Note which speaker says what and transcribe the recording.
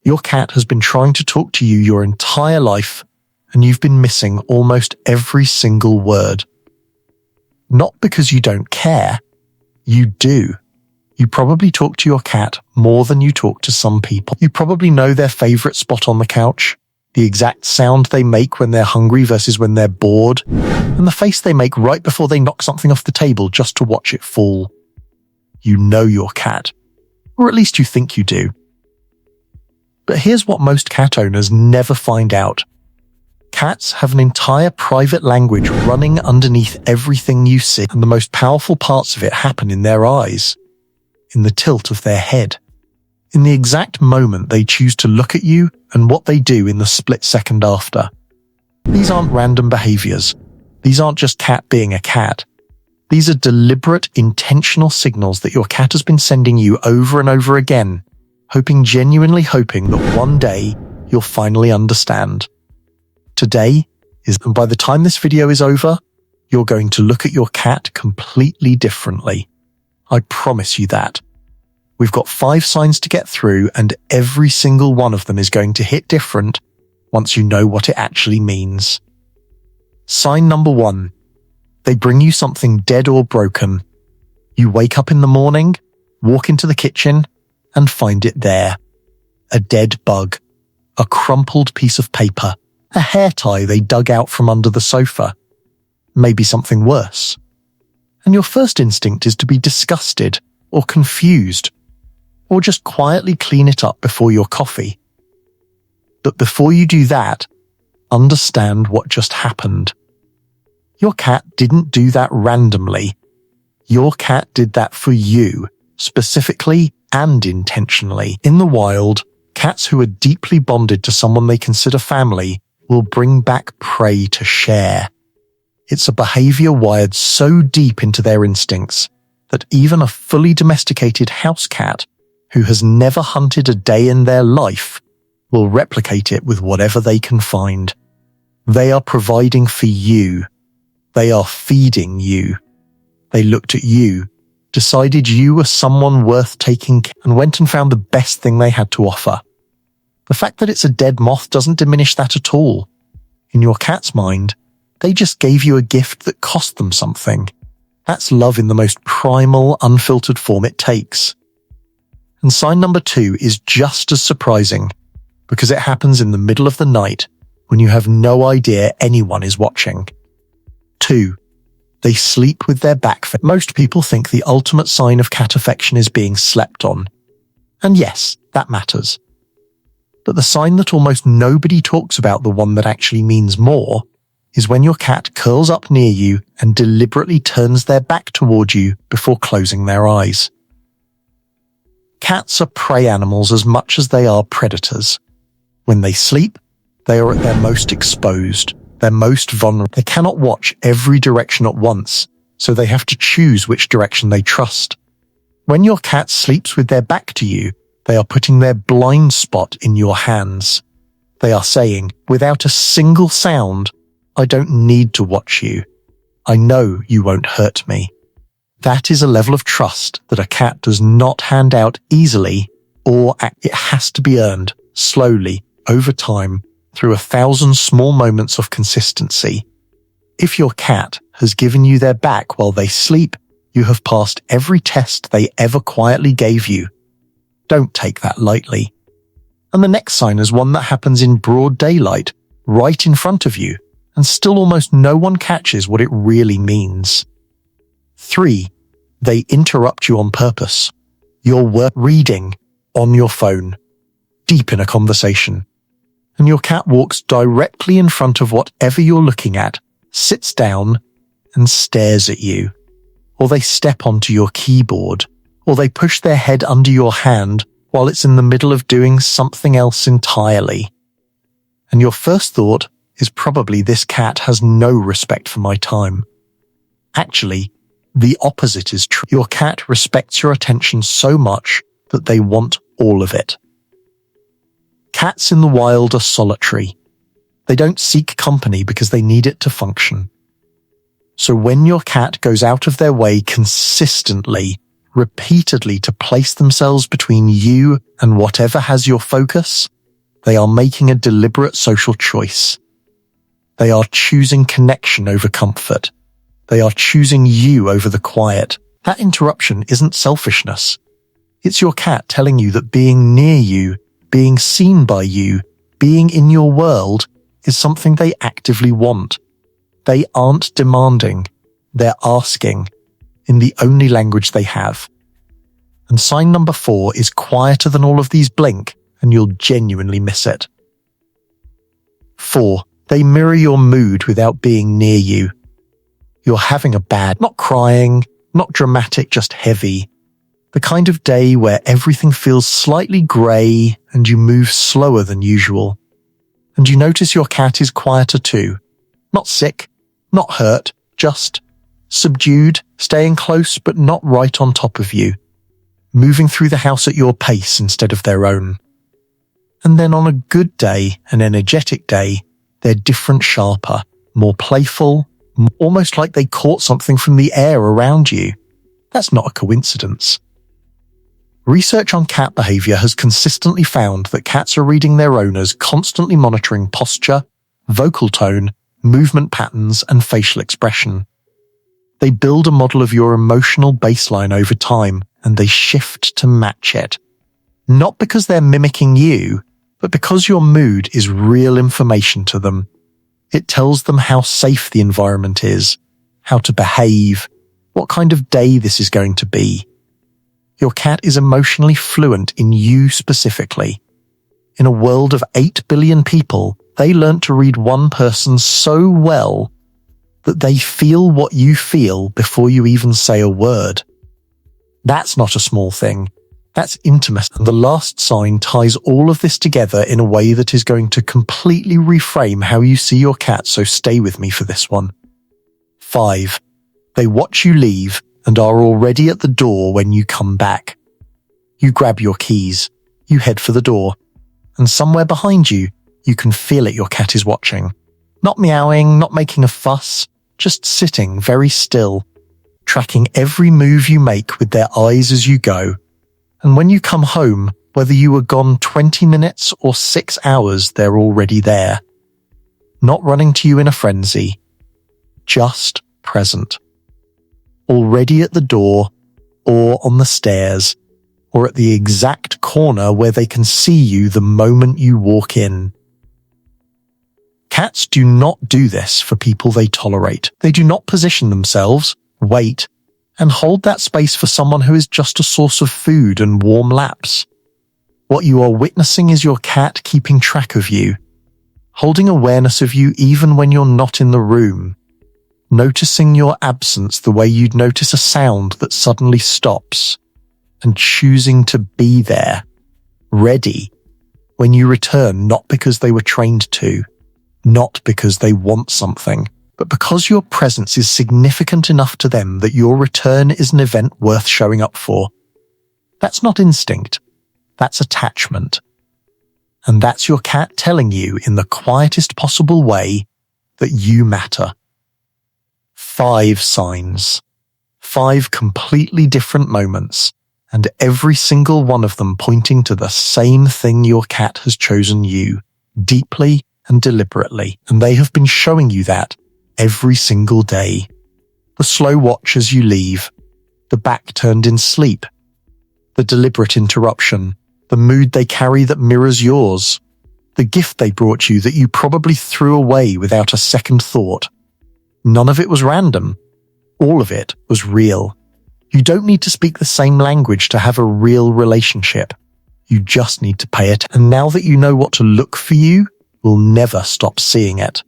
Speaker 1: Your cat has been trying to talk to you your entire life, and you've been missing almost every single word. Not because you don't care. You do. You probably talk to your cat more than you talk to some people. You probably know their favorite spot on the couch, the exact sound they make when they're hungry versus when they're bored, and the face they make right before they knock something off the table just to watch it fall. You know your cat, or at least you think you do. But here's what most cat owners never find out. Cats have an entire private language running underneath everything you see, and the most powerful parts of it happen in their eyes, in the tilt of their head, in the exact moment they choose to look at you and what they do in the split second after. These aren't random behaviors. These aren't just cat being a cat. These are deliberate, intentional signals that your cat has been sending you over and over again, genuinely hoping that one day you'll finally understand. Today and by the time this video is over, you're going to look at your cat completely differently. I promise you that. We've got 5 signs to get through, and every single one of them is going to hit different once you know what it actually means. Sign number 1. They bring you something dead or broken. You wake up in the morning, walk into the kitchen, and find it there. A dead bug, a crumpled piece of paper, a hair tie they dug out from under the sofa, maybe something worse. And your first instinct is to be disgusted or confused, or just quietly clean it up before your coffee. But before you do that, understand what just happened. Your cat didn't do that randomly. Your cat did that for you, specifically and intentionally. In the wild, cats who are deeply bonded to someone they consider family will bring back prey to share. It's a behavior wired so deep into their instincts that even a fully domesticated house cat who has never hunted a day in their life will replicate it with whatever they can find. They are providing for you. They are feeding you. They looked at you, decided you were someone worth taking care of, and went and found the best thing they had to offer. The fact that it's a dead moth doesn't diminish that at all. In your cat's mind, they just gave you a gift that cost them something. That's love in the most primal, unfiltered form it takes. And sign number 2 is just as surprising, because it happens in the middle of the night when you have no idea anyone is watching. 2. They sleep with their back. Most people think the ultimate sign of cat affection is being slept on. And yes, that matters. But the sign that almost nobody talks about, the one that actually means more, is when your cat curls up near you and deliberately turns their back toward you before closing their eyes. Cats are prey animals as much as they are predators. When they sleep, they are at their most exposed, their most vulnerable. They cannot watch every direction at once, so they have to choose which direction they trust. When your cat sleeps with their back to you, they are putting their blind spot in your hands. They are saying, without a single sound, I don't need to watch you. I know you won't hurt me. That is a level of trust that a cat does not hand out easily, or it has to be earned slowly, over time, through 1,000 small moments of consistency. If your cat has given you their back while they sleep, you have passed every test they ever quietly gave you. Don't take that lightly. And the next sign is one that happens in broad daylight, right in front of you, and still almost no one catches what it really means. 3. They interrupt you on purpose. You're reading, on your phone, deep in a conversation, and your cat walks directly in front of whatever you're looking at, sits down, and stares at you. Or they step onto your keyboard, or they push their head under your hand while it's in the middle of doing something else entirely. And your first thought is probably, this cat has no respect for my time. Actually, the opposite is true. Your cat respects your attention so much that they want all of it. Cats in the wild are solitary. They don't seek company because they need it to function. So when your cat goes out of their way consistently, repeatedly to place themselves between you and whatever has your focus, they are making a deliberate social choice. They are choosing connection over comfort. They are choosing you over the quiet. That interruption isn't selfishness. It's your cat telling you that being near you, being seen by you, being in your world is something they actively want. They aren't demanding, they're asking, in the only language they have. And sign number 4 is quieter than all of these blink, and you'll genuinely miss it. 4. They mirror your mood without being near you. You're having a bad, not crying, not dramatic, just heavy. The kind of day where everything feels slightly grey and you move slower than usual. And you notice your cat is quieter too. Not sick, not hurt, just subdued, staying close but not right on top of you. Moving through the house at your pace instead of their own. And then on a good day, an energetic day, they're different, sharper, more playful, almost like they caught something from the air around you. That's not a coincidence. Research on cat behavior has consistently found that cats are reading their owners, constantly monitoring posture, vocal tone, movement patterns, and facial expression. They build a model of your emotional baseline over time, and they shift to match it. Not because they're mimicking you, but because your mood is real information to them. It tells them how safe the environment is, how to behave, what kind of day this is going to be. Your cat is emotionally fluent in you specifically. In a world of 8 billion people, they learn to read one person so well that they feel what you feel before you even say a word. That's not a small thing. That's intimacy. And the last sign ties all of this together in a way that is going to completely reframe how you see your cat, so stay with me for this one. 5. They watch you leave and are already at the door when you come back. You grab your keys, you head for the door, and somewhere behind you, you can feel it, your cat is watching. Not meowing, not making a fuss, just sitting very still, tracking every move you make with their eyes as you go. And when you come home, whether you were gone 20 minutes or 6 hours, they're already there. Not running to you in a frenzy, just present. Already at the door, or on the stairs, or at the exact corner where they can see you the moment you walk in. Cats do not do this for people they tolerate. They do not position themselves, wait, and hold that space for someone who is just a source of food and warm laps. What you are witnessing is your cat keeping track of you, holding awareness of you even when you're not in the room, noticing your absence the way you'd notice a sound that suddenly stops, and choosing to be there, ready, when you return, not because they were trained to, not because they want something, but because your presence is significant enough to them that your return is an event worth showing up for. That's not instinct, that's attachment. And that's your cat telling you in the quietest possible way that you matter. 5 signs. 5 completely different moments, and every single one of them pointing to the same thing: your cat has chosen you, deeply and deliberately, and they have been showing you that every single day. The slow watch as you leave, the back turned in sleep, the deliberate interruption, the mood they carry that mirrors yours, the gift they brought you that you probably threw away without a second thought. None of it was random. All of it was real. You don't need to speak the same language to have a real relationship. You just need to pay it. And now that you know what to look for, you will never stop seeing it.